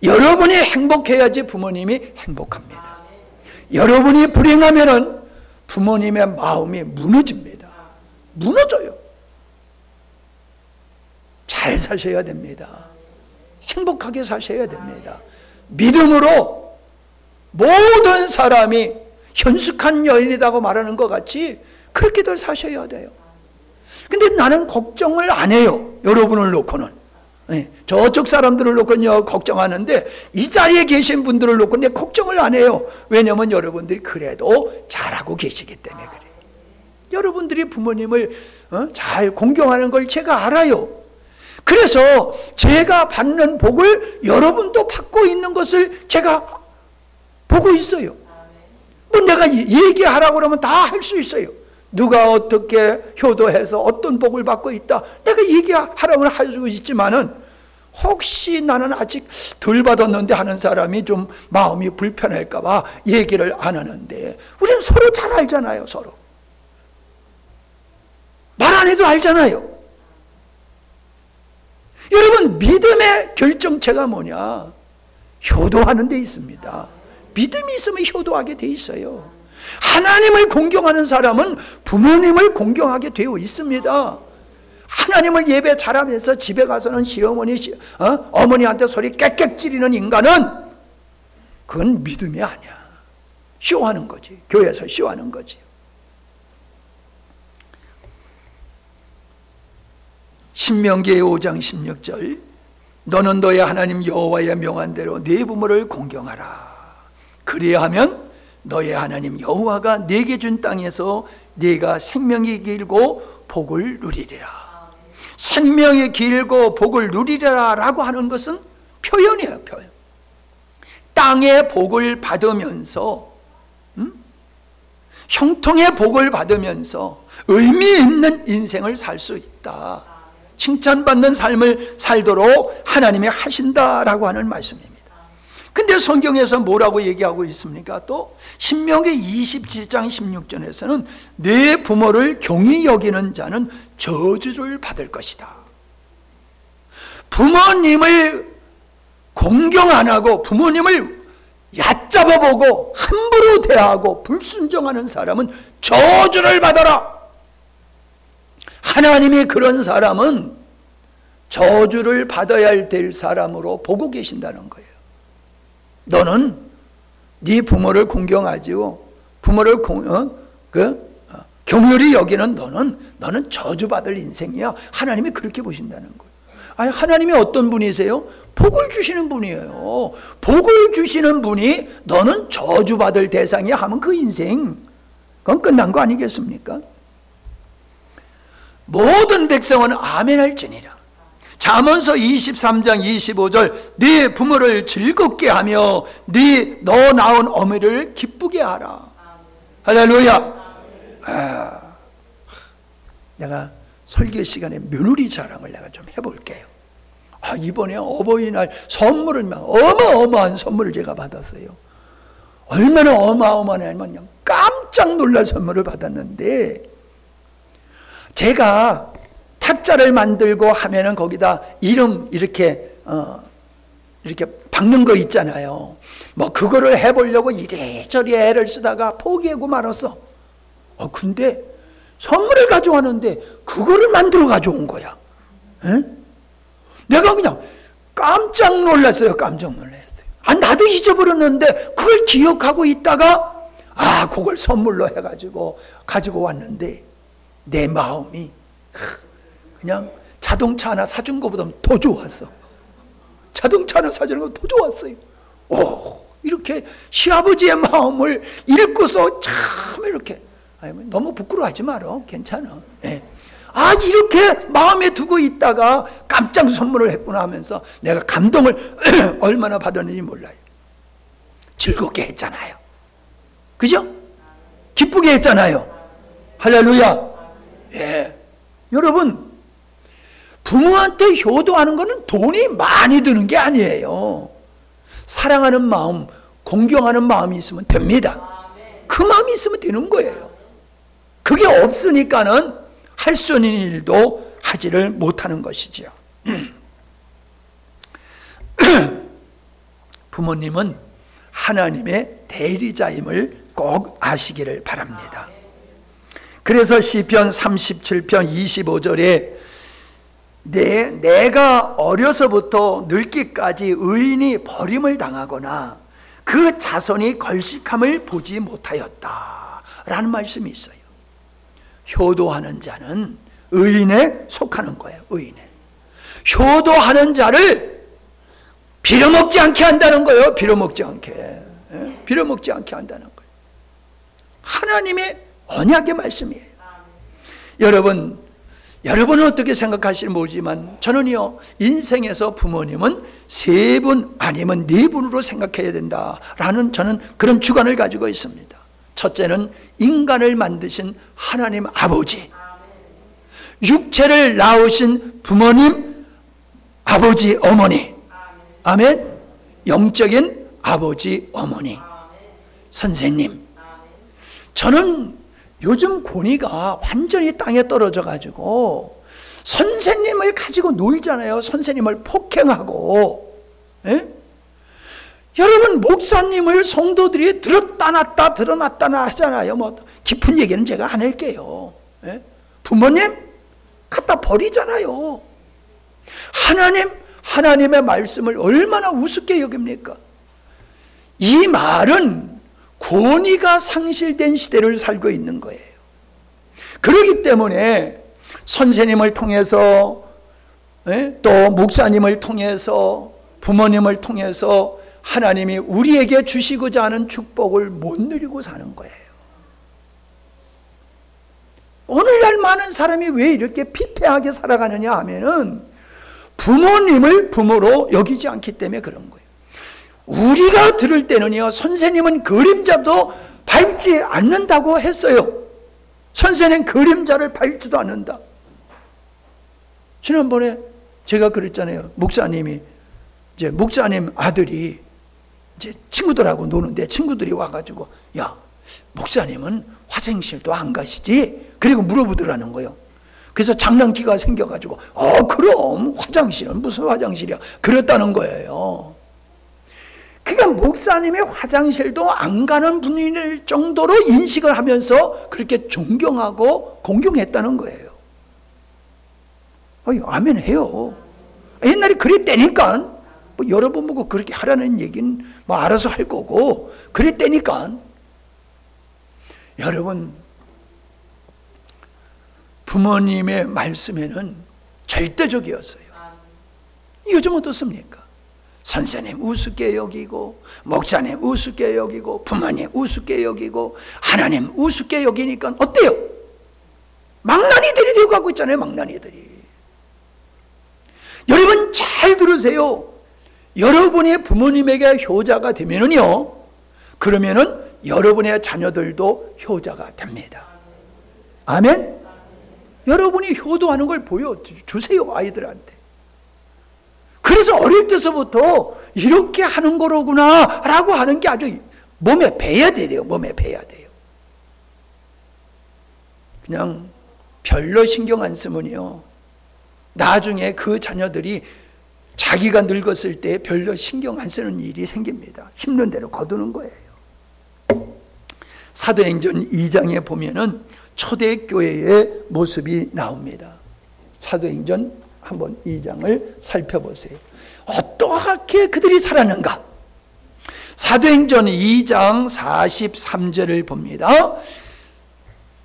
여러분이 행복해야지 부모님이 행복합니다. 여러분이 불행하면은 부모님의 마음이 무너집니다. 무너져요. 잘 사셔야 됩니다. 행복하게 사셔야 됩니다. 믿음으로 모든 사람이 현숙한 여인이라고 말하는 것 같이 그렇게들 사셔야 돼요. 근데 나는 걱정을 안 해요. 여러분을 놓고는. 네, 저쪽 사람들을 놓고는 걱정하는데 이 자리에 계신 분들을 놓고 내 걱정을 안 해요. 왜냐하면 여러분들이 그래도 잘하고 계시기 때문에 그래요. 여러분들이 부모님을 잘 공경하는 걸 제가 알아요. 그래서 제가 받는 복을 여러분도 받고 있는 것을 제가 보고 있어요. 내가 얘기하라고 그러면 다 할 수 있어요. 누가 어떻게 효도해서 어떤 복을 받고 있다, 내가 얘기하라고 해주고 있지만은 혹시 나는 아직 덜 받았는데 하는 사람이 좀 마음이 불편할까 봐 얘기를 안 하는데, 우리는 서로 잘 알잖아요. 서로 말 안 해도 알잖아요. 여러분, 믿음의 결정체가 뭐냐? 효도하는 데 있습니다. 믿음이 있으면 효도하게 돼 있어요. 하나님을 공경하는 사람은 부모님을 공경하게 되어 있습니다. 하나님을 예배 잘하면서 집에 가서는 시어머니, 어머니한테 소리 깨끗 지르는 인간은 그건 믿음이 아니야. 쇼하는 거지. 교회에서 쇼하는 거지. 신명기 5장 16절, 너는 너의 하나님 여호와의 명한 대로 네 부모를 공경하라. 그리하면 너의 하나님 여호와가 네게 준 땅에서 네가 생명이 길고 복을 누리리라. 생명이 길고 복을 누리리라 라고 하는 것은 표현이에요. 표현. 땅의 복을 받으면서, 형통의 복을 받으면서 의미 있는 인생을 살 수 있다. 칭찬받는 삶을 살도록 하나님이 하신다라고 하는 말씀입니다. 근데 성경에서 뭐라고 얘기하고 있습니까? 또 신명기 27장 16절에서는 내 부모를 경히 여기는 자는 저주를 받을 것이다. 부모님을 공경 안 하고 부모님을 얕잡아 보고 함부로 대하고 불순종하는 사람은 저주를 받아라. 하나님이 그런 사람은 저주를 받아야 될 사람으로 보고 계신다는 거예요. 너는 네 부모를 공경하지요. 부모를 경휼히 여기는 너는 저주받을 인생이야. 하나님이 그렇게 보신다는 거예요. 아니, 하나님이 어떤 분이세요? 복을 주시는 분이에요. 복을 주시는 분이 너는 저주받을 대상이야 하면 그 인생, 그건 끝난 거 아니겠습니까? 모든 백성은 아멘할지니라. 잠언서 23장 25절, 네 부모를 즐겁게 하며 너 낳은 어미를 기쁘게 하라. 할렐루야. 내가 설교 시간에 며느리 자랑을 내가 좀 해볼게요. 이번에 어버이날 선물을 어마어마한 선물을 제가 받았어요. 얼마나 어마어마하냐면 깜짝 놀랄 선물을 받았는데, 제가 탁자를 만들고 하면은 거기다 이름 이렇게 박는 거 있잖아요. 뭐 그거를 해보려고 이래저래 애를 쓰다가 포기하고 말았어. 근데 선물을 가져왔는데 그거를 만들어 가져온 거야. 에? 내가 그냥 깜짝 놀랐어요. 깜짝 놀랐어요. 나도 잊어버렸는데 그걸 기억하고 있다가 그걸 선물로 해가지고 가지고 왔는데, 내 마음이 그냥 자동차 하나 사준 것보다 더 좋았어. 자동차 하나 사주는 것보다 더 좋았어요. 이렇게 시아버지의 마음을 읽고서 참 이렇게, 너무 부끄러워하지 마라. 괜찮아. 네. 이렇게 마음에 두고 있다가 깜짝 선물을 했구나 하면서 내가 감동을 얼마나 받았는지 몰라요. 즐겁게 했잖아요. 그죠? 기쁘게 했잖아요. 할렐루야. 예. 여러분, 부모한테 효도하는 것은 돈이 많이 드는 게 아니에요. 사랑하는 마음, 공경하는 마음이 있으면 됩니다. 그 마음이 있으면 되는 거예요. 그게 없으니까는 할 수 있는 일도 하지를 못하는 것이죠. 부모님은 하나님의 대리자임을 꼭 아시기를 바랍니다. 그래서 시편 37편 25절에 내가 어려서부터 늙기까지 의인이 버림을 당하거나 그 자손이 걸식함을 보지 못하였다 라는 말씀이 있어요. 효도하는 자는 의인에 속하는 거예요. 의인에. 효도하는 자를 빌어먹지 않게 한다는 거예요. 빌어먹지 않게. 빌어먹지 않게 한다는 거예요. 하나님의 언약의 말씀이에요. 여러분은 어떻게 생각하실지 모르지만 저는요, 인생에서 부모님은 3분 아니면 4분으로 생각해야 된다라는 저는 그런 주관을 가지고 있습니다. 첫째는 인간을 만드신 하나님 아버지, 육체를 낳으신 부모님, 아버지, 어머니, 아멘. 영적인 아버지, 어머니, 선생님. 저는 요즘 권위가 완전히 땅에 떨어져 가지고 선생님을 가지고 놀잖아요. 선생님을 폭행하고. 예? 여러분, 목사님을 성도들이 들었다 놨다 들어놨다 하잖아요. 뭐 깊은 얘기는 제가 안 할게요. 예? 부모님 갖다 버리잖아요. 하나님의 말씀을 얼마나 우습게 여깁니까? 이 말은 권위가 상실된 시대를 살고 있는 거예요. 그렇기 때문에 선생님을 통해서, 또 목사님을 통해서, 부모님을 통해서 하나님이 우리에게 주시고자 하는 축복을 못 누리고 사는 거예요. 오늘날 많은 사람이 왜 이렇게 피폐하게 살아가느냐 하면은 부모님을 부모로 여기지 않기 때문에 그런 거예요. 우리가 들을 때는요, 선생님은 그림자도 밟지 않는다고 했어요. 선생님 그림자를 밟지도 않는다. 지난번에 제가 그랬잖아요. 목사님 아들이 이제 친구들하고 노는데 친구들이 와가지고, 야, 목사님은 화장실도 안 가시지? 그리고 물어보더라는 거예요. 그래서 장난기가 생겨가지고, 그럼 화장실은 무슨 화장실이야? 그랬다는 거예요. 그러니까 목사님의 화장실도 안 가는 분일 정도로 인식을 하면서 그렇게 존경하고 공경했다는 거예요. 아멘 해요. 옛날에 그랬다니까. 뭐 여러분 보고 그렇게 하라는 얘기는 뭐 알아서 할 거고, 그랬다니까. 여러분, 부모님의 말씀에는 절대적이었어요. 요즘 어떻습니까? 선생님 우습게 여기고, 목사님 우습게 여기고, 부모님 우습게 여기고, 하나님 우습게 여기니까 어때요? 망나니들이 되고 가고 있잖아요. 망나니들이. 여러분 잘 들으세요. 여러분이 부모님에게 효자가 되면은요, 그러면은 여러분의 자녀들도 효자가 됩니다. 아멘? 여러분이 효도하는 걸 보여주세요, 아이들한테. 그래서 어릴 때서부터 이렇게 하는 거로구나 라고 하는 게 아주 몸에 배야 돼요. 몸에 배야 돼요. 그냥 별로 신경 안 쓰면요, 나중에 그 자녀들이 자기가 늙었을 때 별로 신경 안 쓰는 일이 생깁니다. 심는 대로 거두는 거예요. 사도행전 2장에 보면은 초대교회의 모습이 나옵니다. 사도행전 한번 2장을 살펴보세요. 어떻게 그들이 살았는가? 사도행전 2장 43절을 봅니다.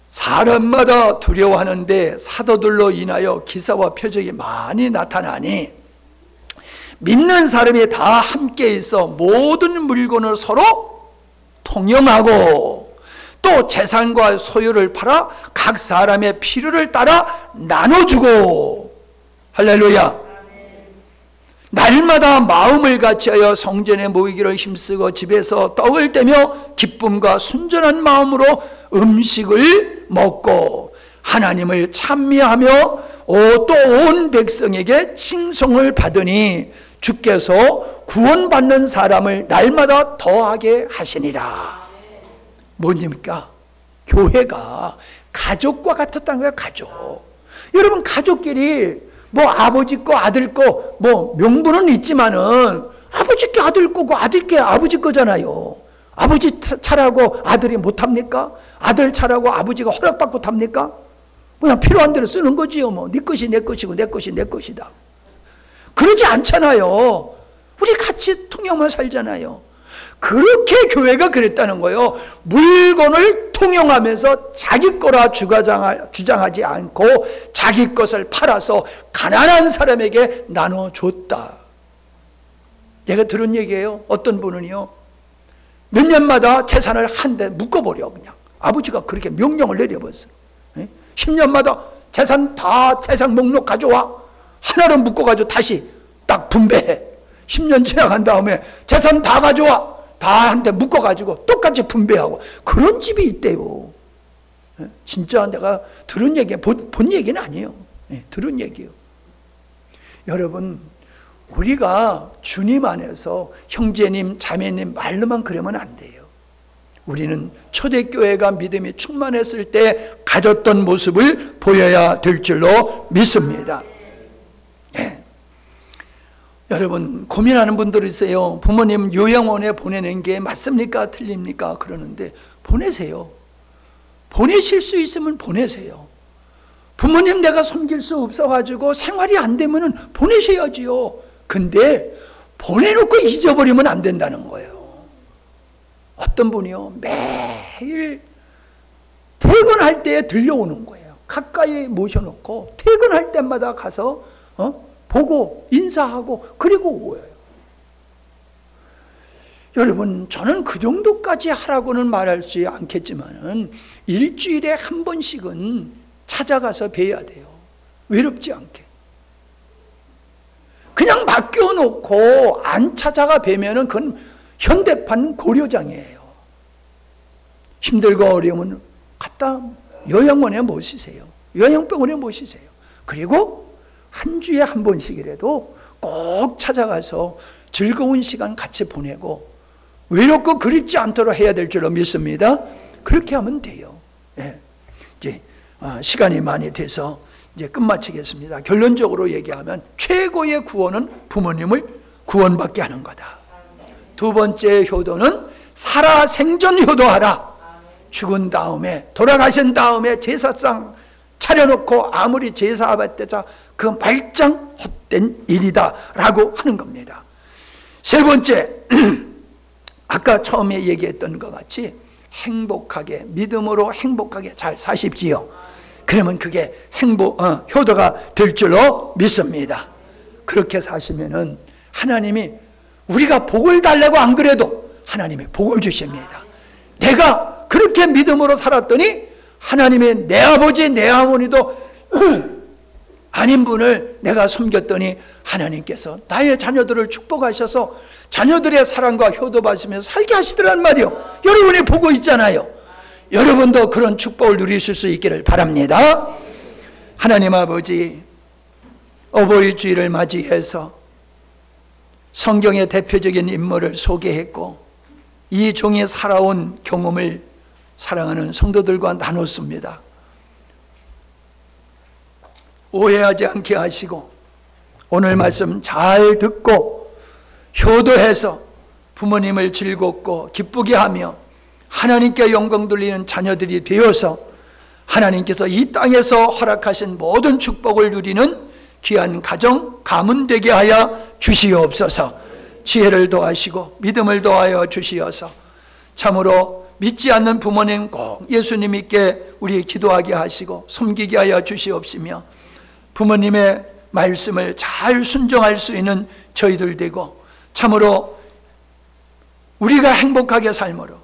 사람마다 두려워하는데 사도들로 인하여 기사와 표적이 많이 나타나니 믿는 사람이 다 함께 있어 모든 물건을 서로 통용하고, 또 재산과 소유를 팔아 각 사람의 필요를 따라 나눠주고, 할렐루야. 날마다 마음을 같이하여 성전에 모이기를 힘쓰고 집에서 떡을 떼며 기쁨과 순전한 마음으로 음식을 먹고 하나님을 찬미하며 또 온 백성에게 칭송을 받으니 주께서 구원받는 사람을 날마다 더하게 하시니라. 뭐입니까? 교회가 가족과 같았다는 거예요. 가족. 여러분, 가족끼리 뭐 아버지 거 아들 거 뭐 명분은 있지만은 아버지 게 아들 거고 아들 게 아버지 거잖아요. 아버지 차라고 아들이 못합니까? 아들 차라고 아버지가 허락받고 탑니까? 그냥 필요한 대로 쓰는 거지요. 뭐 네 것이 내 것이고 내 것이 내 것이다. 그러지 않잖아요. 우리 같이 통용만 살잖아요. 그렇게 교회가 그랬다는 거예요. 물건을 통용하면서 자기 거라 주장하지 않고 자기 것을 팔아서 가난한 사람에게 나눠줬다. 제가 들은 얘기예요. 어떤 분은요, 몇 년마다 재산을 한 대 묶어버려. 그냥 아버지가 그렇게 명령을 내려버렸어요. 10년마다 재산 다 재산 목록 가져와. 하나로 묶어가지고 다시 딱 분배해. 10년 지나간 다음에 재산 다 가져와. 다 한테 묶어가지고 똑같이 분배하고 그런 집이 있대요. 진짜 내가 들은 얘기, 본 얘기는 아니에요. 들은 얘기예요. 여러분, 우리가 주님 안에서 형제님, 자매님 말로만 그러면 안 돼요. 우리는 초대교회가 믿음이 충만했을 때 가졌던 모습을 보여야 될 줄로 믿습니다. 예. 여러분, 고민하는 분들이 있어요. 부모님 요양원에 보내는 게 맞습니까? 틀립니까? 그러는데 보내세요. 보내실 수 있으면 보내세요. 부모님 내가 섬길 수 없어가지고 생활이 안 되면 보내셔야지요. 근데 보내놓고 잊어버리면 안 된다는 거예요. 어떤 분이요, 매일 퇴근할 때 들려오는 거예요. 가까이 모셔놓고 퇴근할 때마다 가서 보고 인사하고 그리고 오요. 여러분, 저는 그 정도까지 하라고는 말하지 않겠지만은 일주일에 한 번씩은 찾아가서 뵈야 돼요. 외롭지 않게. 그냥 맡겨놓고 안 찾아가 뵈면은 그건 현대판 고려장이에요. 힘들고 어려우면 갖다 요양원에 모시세요. 요양병원에 모시세요. 그리고 한 주에 한 번씩이라도 꼭 찾아가서 즐거운 시간 같이 보내고 외롭고 그립지 않도록 해야 될 줄로 믿습니다. 그렇게 하면 돼요. 예. 이제 시간이 많이 돼서 이제 끝마치겠습니다. 결론적으로 얘기하면 최고의 구원은 부모님을 구원받게 하는 거다. 두 번째 효도는 살아생전 효도하라. 죽은 다음에, 돌아가신 다음에 제사상 차려놓고 아무리 제사 받대자 그 말짱 헛된 일이다 라고 하는 겁니다. 세 번째, 아까 처음에 얘기했던 것 같이 행복하게, 믿음으로 행복하게 잘 사십시오. 그러면 그게 효도가 될 줄로 믿습니다. 그렇게 사시면은 하나님이 우리가 복을 달라고 안 그래도 하나님이 복을 주십니다. 내가 그렇게 믿음으로 살았더니 하나님의 내 아버지 내 어머니도 아닌 분을 내가 섬겼더니 하나님께서 나의 자녀들을 축복하셔서 자녀들의 사랑과 효도받으면서 살게 하시더란 말이요. 여러분이 보고 있잖아요. 여러분도 그런 축복을 누리실 수 있기를 바랍니다. 하나님 아버지, 어버이 주일을 맞이해서 성경의 대표적인 인물을 소개했고 이 종이 살아온 경험을 사랑하는 성도들과 나눴습니다. 오해하지 않게 하시고 오늘 말씀 잘 듣고 효도해서 부모님을 즐겁고 기쁘게 하며 하나님께 영광 돌리는 자녀들이 되어서 하나님께서 이 땅에서 허락하신 모든 축복을 누리는 귀한 가정, 가문 되게 하여 주시옵소서. 지혜를 더하시고 믿음을 더하여 주시어서 참으로 믿지 않는 부모님 꼭 예수님께 우리 기도하게 하시고 섬기게 하여 주시옵시며 부모님의 말씀을 잘 순종할 수 있는 저희들 되고 참으로 우리가 행복하게 삶으로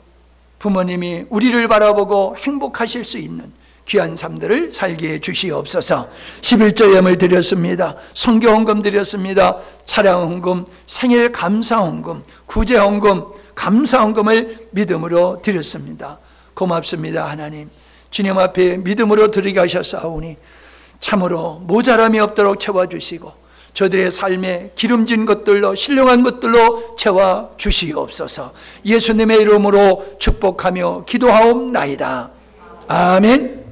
부모님이 우리를 바라보고 행복하실 수 있는 귀한 삶들을 살게 해 주시옵소서. 11조 예물 드렸습니다. 선교 헌금 드렸습니다. 차량 헌금, 생일 감사 헌금, 구제 헌금, 감사 헌금을 믿음으로 드렸습니다. 고맙습니다. 하나님, 주님 앞에 믿음으로 드리게 하셨사오니 참으로 모자람이 없도록 채워주시고 저들의 삶에 기름진 것들로 신령한 것들로 채워주시옵소서. 예수님의 이름으로 축복하며 기도하옵나이다. 아멘.